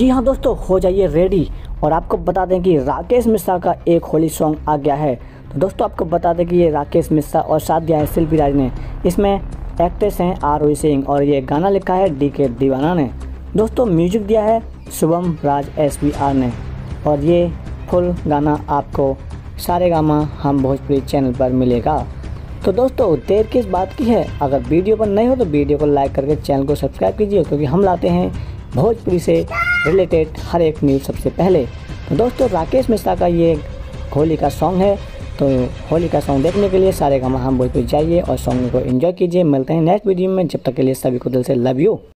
जी हाँ दोस्तों, हो जाइए रेडी। और आपको बता दें कि राकेश मिश्रा का एक होली सॉन्ग आ गया है। तो दोस्तों आपको बता दें कि ये राकेश मिश्रा और साथ दिया है शिल्पी राज ने। इसमें एक्ट्रेस हैं आरोही सिंह और ये गाना लिखा है डीके दीवाना ने। दोस्तों म्यूजिक दिया है शुभम राज SVR ने। और ये फुल गाना आपको सारेगामा हम भोजपुरी चैनल पर मिलेगा। तो दोस्तों देर किस बात की है, अगर वीडियो पर नए हो तो वीडियो को लाइक करके चैनल को सब्सक्राइब कीजिए, क्योंकि हम लाते हैं भोजपुरी से रिलेटेड हर एक न्यूज़ सबसे पहले। तो दोस्तों राकेश मिश्रा का ये होली का सॉन्ग है। तो होली का सॉन्ग देखने के लिए सारेगामा हम भोजपुरी जाइए और सॉन्ग को एंजॉय कीजिए। मिलते हैं नेक्स्ट वीडियो में, जब तक के लिए सभी को दिल से लव यू।